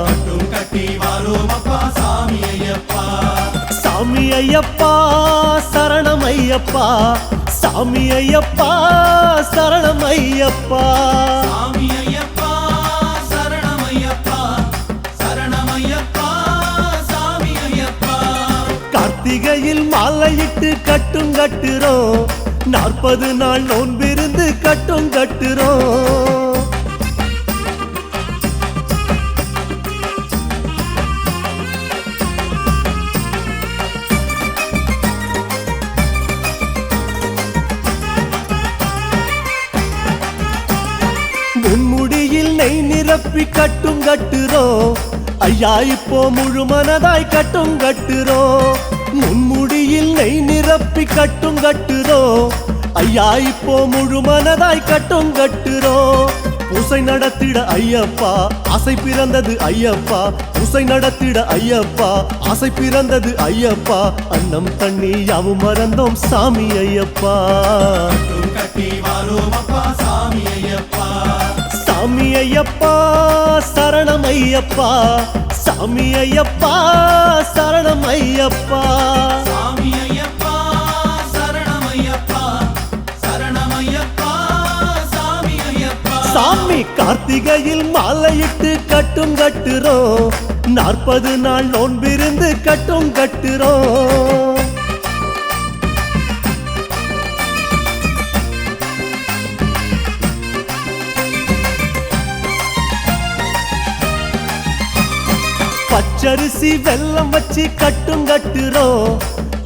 கட்டும் கட்டி வாரோம் அப்பா சாமி ஐயப்பா. சாமி ஐயப்பா சரணம் ஐயப்பா சாமி ஐயப்பா சரணம் ஐயப்பா சாமி ஐயப்பா சரணமையப்பா சரணமையப்பா சாமி ஐயப்பா கார்த்திகையில் மாலையிட்டு கட்டும் கட்டுறோம் 40 நாள் நோன்பிருந்து கட்டும் கட்டுறோம் முன்முடியில் நெய் நிரப்பி கட்டும் கட்டுறோம் ஐயா இப்போ முழு மனதாய் கட்டும் கட்டுறோம் முன்முடியில் நெய் நிரப்பி கட்டும் கட்டுறோம் ஐயா இப்போ முழு மனதாய் கட்டும் கட்டுறோம் பூசை நடத்திட ஐயப்பா ஆசை பிறந்தது ஐயப்பா பூசை நடத்திட ஐயப்பா ஆசை பிறந்தது ஐயப்பா அன்னம் தண்ணி யாவும் மறந்தோம் சாமி ஐயப்பா கட்டி வாரோம் அப்பா சாமி ஐயப்பா சாமி ஐயப்பா சரணம் ஐயப்பா சாமி ஐயப்பா சரணம் ஐயப்பா சாமி ஐயப்பா சரணமையப்பா சரணமையப்பா சாமி ஐயப்பா சாமி கார்த்திகையில் மாலையிட்டு கட்டும் கட்டுறோம் 40 நாள் நோன்பிருந்து கட்டும் கட்டுறோம் பச்சரிசி வெல்லம் வச்சு கட்டும் கட்டுறோம்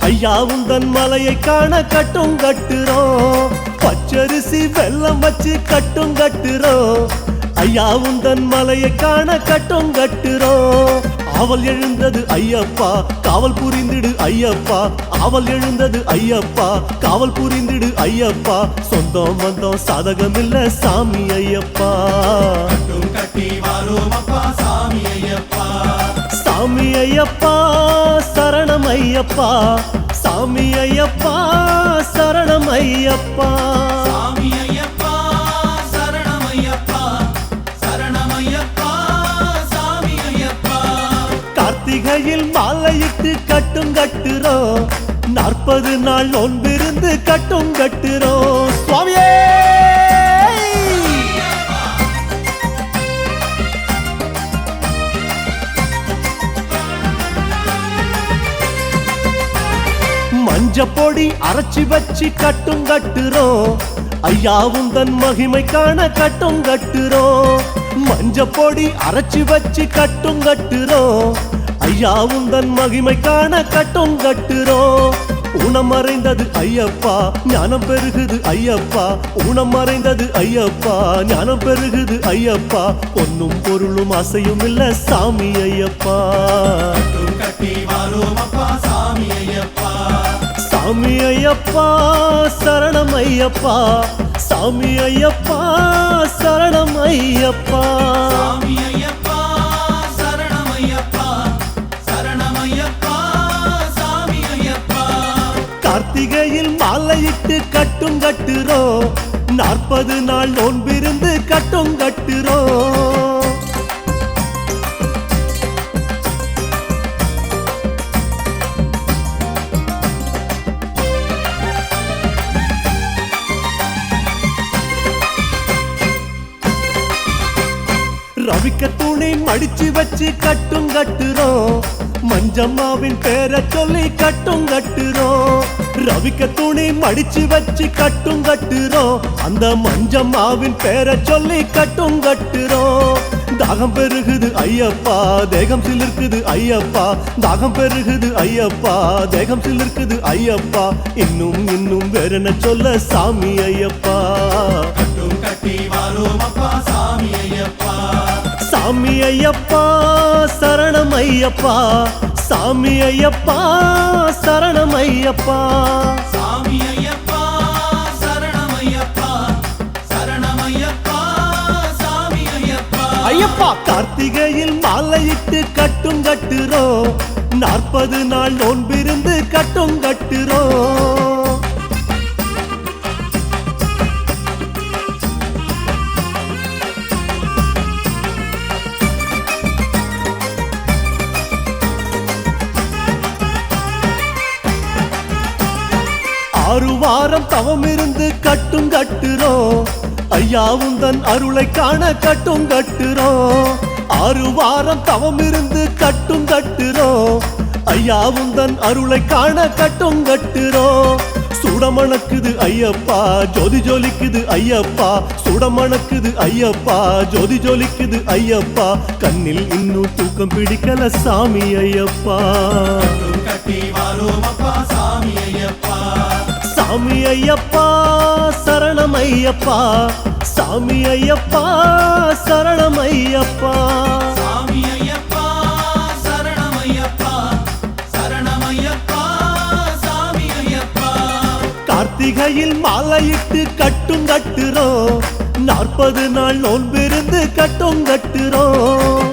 ஐயா உந்தன் மலையை காண கட்டும் கட்டுறோம் பச்சரிசி வெல்லம் வச்சு கட்டும் கட்டுறோம் ஐயா உந்தன் மலையை காண கட்டும் கட்டுறோம் ஆவல் எழுந்தது ஐயப்பா காவல் புரிந்திடு ஐயப்பா ஆவல் எழுந்தது ஐயப்பா காவல் புரிந்திடு ஐயப்பா சொந்தம் வந்தோம் சாதகமில்ல சாமி ஐயப்பா கட்டி வாரோம் அப்பா சாமி ஐயப்பா சாமி ஐயப்பா சரணம் ஐயப்பா சாமி ஐயப்பா சரணம் ஐயப்பா சாமி ஐயப்பா சரணமையப்பா சரணமையப்பா சாமி ஐயப்பா கார்த்திகையில் மாலையிட்டு கட்டும் கட்டுறோம் 40 நாள் நோன்பிருந்து கட்டும் கட்டுறோம் சுவாமியே மஞ்ச பொடி அரைச்சி வச்சு கட்டும் கட்டுறோம் ஐயா உந்தன் மகிமை காண கட்டும் கட்டுறோம் மஞ்ச பொடி அரைச்சி வச்சு கட்டும் கட்டுறோம் ஐயா உந்தன் மகிமை காண கட்டும் கட்டுறோம் ஊனம் மறைந்தது ஐயப்பா ஞானம் பெருகுது ஐயப்பா ஊனம் மறைந்தது ஐயப்பா ஞானம் பெருகுது ஐயப்பா பொன்னும் பொருளும் அசையும் இல்ல சாமி ஐயப்பா கட்டி வாரோம் அப்பா சாமி ஐயப்பா சாமி ஐயப்பா சரணம் ஐயப்பா சாமி ஐயப்பா சரணம் ஐயப்பா சாமி ஐயப்பா சரணமையப்பா சரணமையப்பா சாமி ஐயப்பா கார்த்திகையில் மாலையிட்டு கட்டும் கட்டுறோம் 40 நாள் நோன்பிருந்து கட்டும் கட்டுறோம் ரவிக்க துணி மடிச்சு வச்சு கட்டும் கட்டுறோம் மஞ்சம்மாவின் பேரை சொல்லி கட்டும் கட்டுறோம் ரவிக்க துணி மடிச்சு வச்சு கட்டும் கட்டுறோம் அந்த மஞ்சம்மாவின் பேரை சொல்லி கட்டும் கட்டுறோம் தாகம் பெருகுது ஐயப்பா தேகம் சிலிர்க்குது ஐயப்பா தாகம் பெருகுது ஐயப்பா தேகம் சிலிர்க்குது ஐயப்பா இன்னும் இன்னும் வேறென்ன சொல்ல சாமி ஐயப்பா கட்டி வாரோம் அப்பா சாமி ஐயப்பா சாமி ஐயப்பா சரணம் ஐயப்பா சாமி ஐயப்பா சரணம் ஐயப்பா சாமி ஐயப்பா சரணமையப்பா சரணமையப்பா சாமி ஐயப்பா ஐயப்பா கார்த்திகையில் மாலையிட்டு கட்டும் கட்டுறோம் 40 நாள் நோன்பிருந்து கட்டும் கட்டுறோம் ஆறு வாரம் தவம் இருந்து கட்டும் கட்டுறோம் ஐயா உந்தன் அருளை காண கட்டும் கட்டுறோம் ஆறு வாரம் தவம் இருந்து கட்டும் கட்டுறோம் ஐயா உந்தன் அருளை காண கட்டும் கட்டுறோம் சுடமணக்குது ஐயப்பா ஜோதி ஜொலிக்குது ஐயப்பா சுடமணக்குது ஐயப்பா ஜோதி ஜொலிக்குது ஐயப்பா கண்ணில் இன்னும் தூக்கம் பிடிக்கல சாமி ஐயப்பா கட்டி வாரோமப்பா சாமி ஐயப்பா சாமி ஐயப்பா சரணம் ஐயப்பா சாமி ஐயப்பா சரணம் ஐயப்பா சாமி ஐயப்பா சரணமையப்பா சரணமையப்பா சாமி ஐயப்பா கார்த்திகையில் மாலையிட்டு கட்டும் கட்டுறோம் 40 நாள் நோன்பிருந்து கட்டும் கட்டுறோம்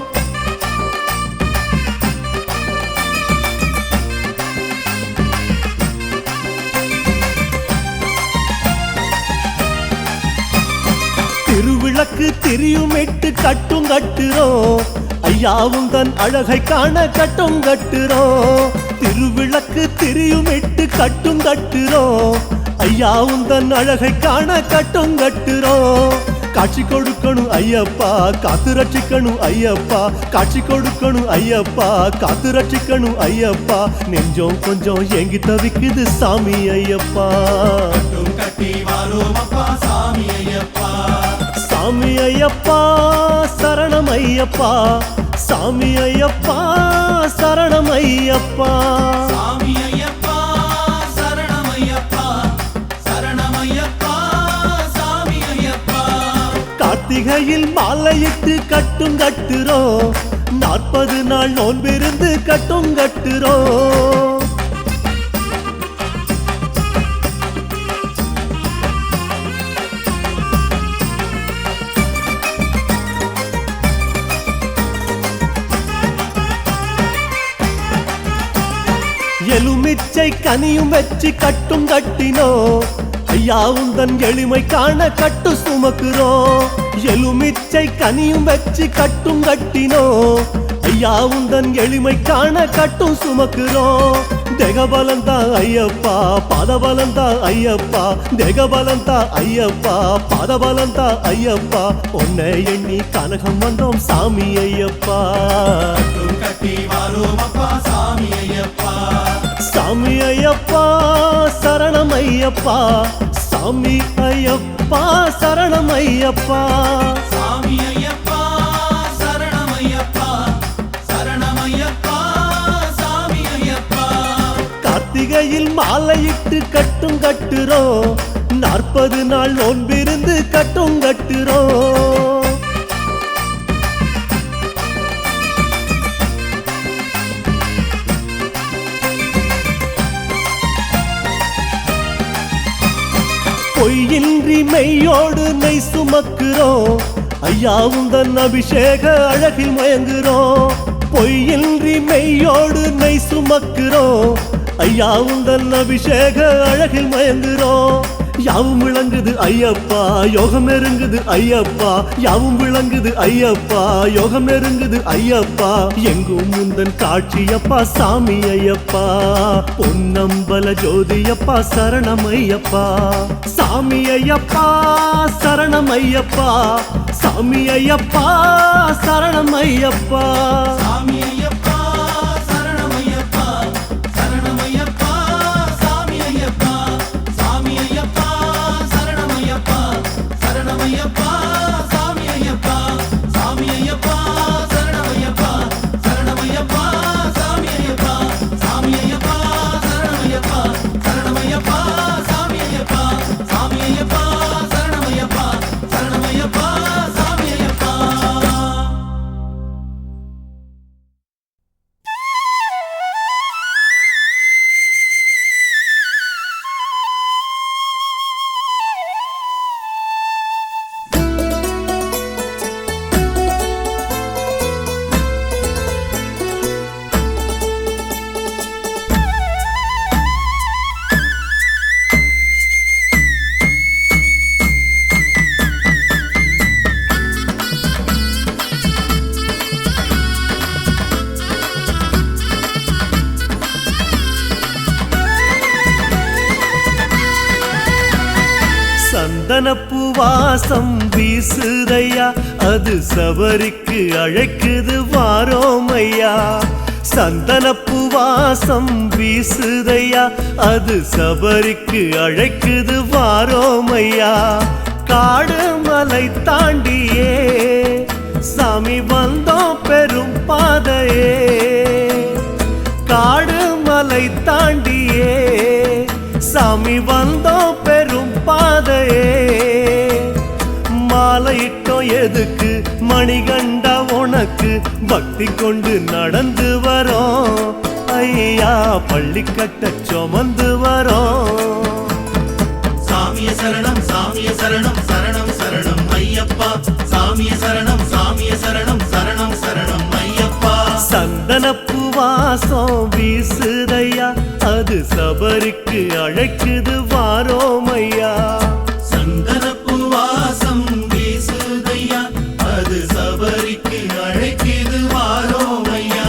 திருவிளக்கு திரியுமிட்டு கட்டும் கட்டுறோம் ஐயாவும் தன் அழகை காண கட்டும் கட்டுறோம் திருவிளக்கு திரியுமிட்டு கட்டும் கட்டுறோம் ஐயாவும் தன் அழகை காண கட்டும் கட்டுறோம் காட்சி கொடுக்கணும் ஐயப்பா காத்து ரட்சிக்கணும் ஐயப்பா காட்சி கொடுக்கணும் ஐயப்பா காத்து ரட்சிக்கணும் ஐயப்பா நெஞ்சம் கொஞ்சம் ஏங்கி தவிக்குது சாமி ஐயப்பா கட்டி வாரோமப்பா சாமி ஐயப்பா சாமி ஐயப்பா சரணம் ஐயப்பா சாமி ஐயப்பா சரணம் ஐயப்பா சாமி ஐயப்பா சரணமையப்பா சரணமையப்பா சாமி ஐயப்பா கார்த்திகையில் மாலையிட்டு கட்டும் கட்டுறோம் 40 நாள் நோன்பிருந்து கட்டும் கட்டுறோம் எலுமிச்சை கனியும் வச்சு கட்டும் கட்டினோம் ஐயா உந்தன் எளிமை காண கட்டு சுமக்குறோம் எலுமிச்சை கனியும் வச்சு கட்டும் கட்டினோம் ஐயா உந்தன் எளிமை காண கட்டும் சுமக்குறோம் தேகபலந்தா ஐயப்பா பாதபலந்தா ஐயப்பா தேகபலந்தா ஐயப்பா பாதபலந்தா ஐயப்பா உன்னை எண்ணி கனகம் வந்தோம் சாமி ஐயப்பா கட்டி வாரோமப்பா சாமி ஐயப்பா சாமி ஐயப்பா சரணம் ஐயப்பா சாமி ஐயப்பா சரணம் ஐயப்பா சாமி ஐயப்பா சரணமையப்பா சரணமையப்பா சாமி ஐயப்பா கார்த்திகையில் மாலையிட்டு கட்டும் கட்டுறோம் 40 நாள் நோன்பிருந்து கட்டும் கட்டுறோம் பொய்யின்றி மெய்யோடு நெய் சுமக்குறோம் ஐயா உந்தன் அபிஷேக அழகில் மயங்குறோம் பொய்யின்றி மெய்யோடு நெய் சுமக்குறோம் ஐயா உந்தன் அபிஷேக அழகில் மயங்குறோம் யாவும் விளங்குது ஐயப்பா யோகம் நெருங்குது ஐயப்பா யாவும் விளங்குது ஐயப்பா யோகம் நெருங்குது ஐயப்பா எங்கும் முந்தன் காட்சியப்பா சாமி ஐயப்பா பொன்னம்பல ஜோதியப்பா சரணம் ஐயப்பா சாமி ஐயப்பா சரணம் ஐயப்பா சாமி ஐயப்பா சரணம் ஐயப்பா சாமி ஐயப்பா சரணமையப்பா சரணமையப்பா சாமி ஐயப்பா சாமி ஐயப்பா சரணமையப்பா சரணமையப்பா சாமி ஐயப்பா சாமி ஐயப்பா சரணமையப்பா சரணமையப்பா சாமி ஐயப்பா சாமி ஐயப்பா சரணமையப்பா சரணமையப்பா சாமி ஐயப்பா சாமி ஐயப்பா சரணமையப்பா சரணமையப்பா சந்தனப்பூ வாசம் வீசுதையா அது சபரிக்கு அழைக்குது வாரோமையா சந்தனப்பூ வாசம் வீசுதையா அது சபரிக்கு அழைக்குது வாரோமையா காடு மலை தாண்டியே சாமி வந்தோம் பெரும் பாதையே காடு மலை தாண்டியே சாமி வந்தோம் பெரும் பாதையே மாலையிட்டோம் எதுக்கு மணிகண்டா உனக்கு பக்தி கொண்டு நடந்து வரோம் ஐயா பள்ளி கட்ட சுமந்து வரோம் சாமிய சரணம் சரணம் சரணம் ஐயப்பா சாமிய சரணம் சரணம் சரணம் ஐயப்பா சந்தனப்பூ வாசம் வீசுதையா அது சபரிக்கு அழைக்குது வாரோமையா சந்தனப்பூ வாசம் வீசுதையா அது சபரிக்கு அழைக்குது வாரோமையா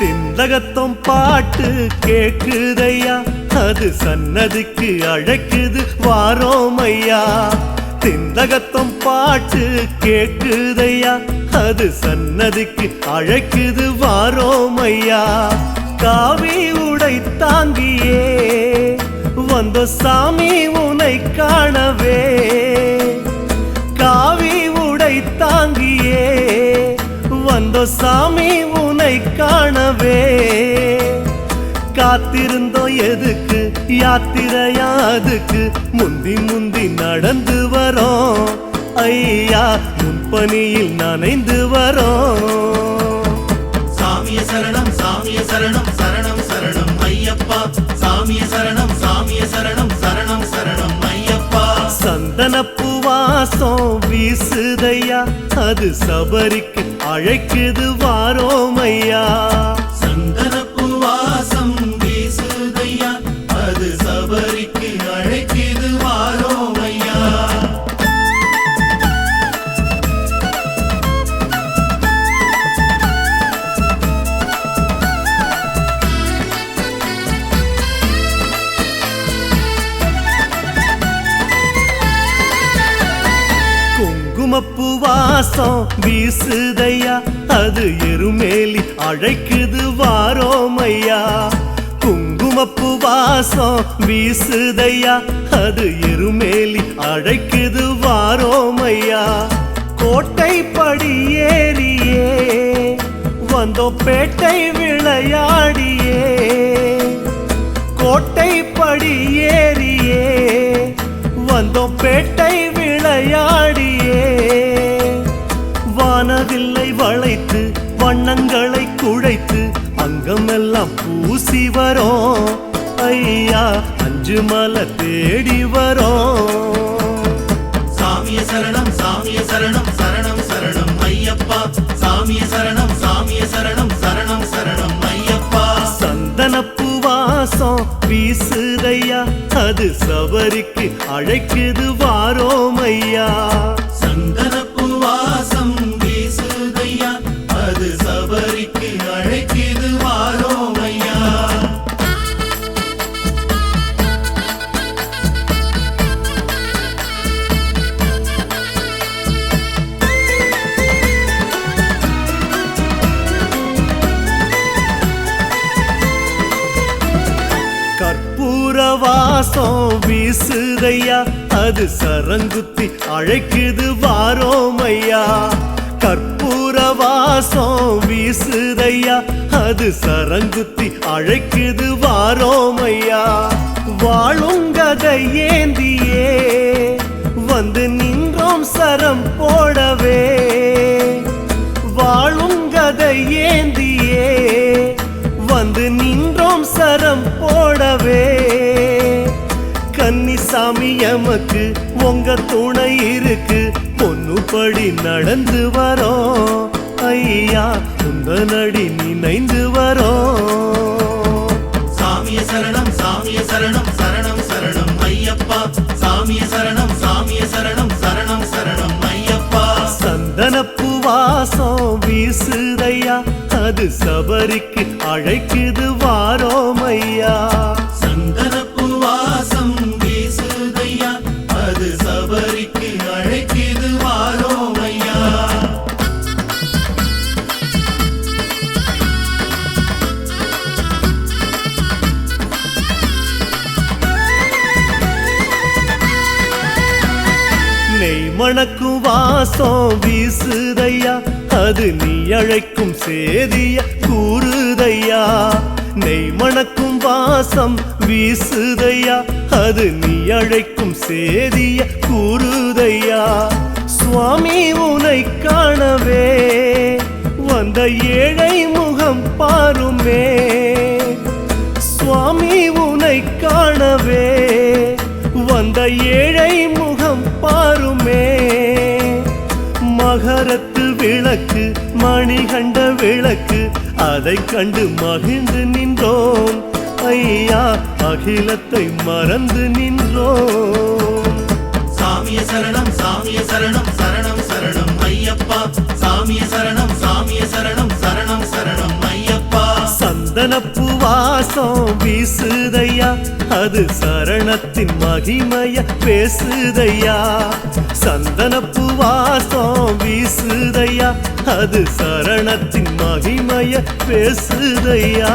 திந்தகத்தம் பாட்டு கேக்குதையா அது சன்னதிக்கு அழைக்குது வாரோமையா திந்தகத்தம் பாட்டு கேக்குதையா அது சன்னதிக்கு அழைக்குது வாரோமையா காவி உடை தாங்கியே வந்த சாமி உனை காணவே காவி உடை தாங்கியே வந்த சாமி உனை காணவே காத்திருந்தோம் எதுக்கு யாத்திரையா அதுக்கு முந்தி முந்தி நடந்து வரோம் ஐயா முன்பனியில் நனைந்து வரோம் சாமிய சரணம் சரணம் ஐயப்பா சாமிய சரணம் சரணம் ஐயப்பா சந்தனப்பூ வாசம் வீசுதையா அது சபரிக்கு அழைக்குது வாரோமையா சந்தனப்பூ வாசம் வீசுதையா அது சபரிக்கு அழைக்குது வாரோமையா குங்குமப்பூ வாசம் வீசுதையா அது எருமேலி அழைக்குது வாரோமையா குங்குமப்பூ வாசம் வீசுதையா அது எருமேலி அழைக்குது வாரோமையா கோட்டை படி ஏறியே வந்தோ பேட்டை விளையாடியே கோட்டை படி ஏறியே வந்தோ பேட்டை விளையாடியே வானவில்லை வளைத்து வண்ணங்களை குழைத்து அங்கமெல்லாம் பூசி வரோம் ஐயா அஞ்சு மலை தேடி வரோம் சாமிய சரணம் சரணம் ஐயப்பா சாமிய சரணம் சரணம் ஐயப்பா சந்தனப்பூ வாசம் வீசுதையா அது சபரிக்கு அழைக்குது வாரோமையா சந்தனப்பூ வாசம் வீசுதையா அது சபரிக்கு அழைக்குது வாரோமையா கற்பூர வாசம் வீசுதையா அது சரங்குத்தி அழைக்குது வாரோமையா கற்பூர வாசம் வீசுதையா அது சரங்குத்தி அழைக்குது வாரோமையா வாழுங்கதை ஏந்தியே வந்து நின்றோம் சரம் போடவே வாழுங்கதை ஏந்தியே வந்து நின்றோம் சரம் போடவே கன்னிசாமி எமக்கு உங்க துணை இருக்கு பொண்ணுபடி நடந்து வரோம் ஐயா உந்தனடி நினைந்து வரோம் சாமிய சரணம் ஐயப்பா சாமிய சபரிக்கு அழைக்குது வாரோம் ஐயா. சந்தனப்பூ வாசம் வீசுதையா, அது சபரிக்கு அழைக்குது வாரோம் ஐயா. நெய் மணக்கும் வாசம் வீசுதையா, அது நீ அழைக்கும் சேதிய கூறுதையா. நெய் மணக்கும் வாசம் வீசுதையா, அது நீ அழைக்கும் சேதிய கூறுதையா. சுவாமி உனை காணவே வந்த ஏழை முகம் பாருமே. சுவாமி உனை காணவே வந்த ஏழை முகம் பாருமே. மகரத்து விளக்கு மணிகண்ட விளக்கு, அதை கண்டு மகிழ்ந்து நின்றோம் ஐயா, அகிலத்தை மறந்து நின்றோம். சாமிய சரணம் சாமிய சரணம் சரணம் சரணம் ஐயப்பா. சாமிய சரணம் சாமிய சரணம் சரணம் சரணம் ஐயப்பா. சந்தனப்பூ வாசம் வீசுதையா, அது சரணத்தின் மகிமைய பேசுதையா. சந்தனப்பூ வாசம் வீசுதையா, அது சரணத்தின் மகிமைய பேசுதையா.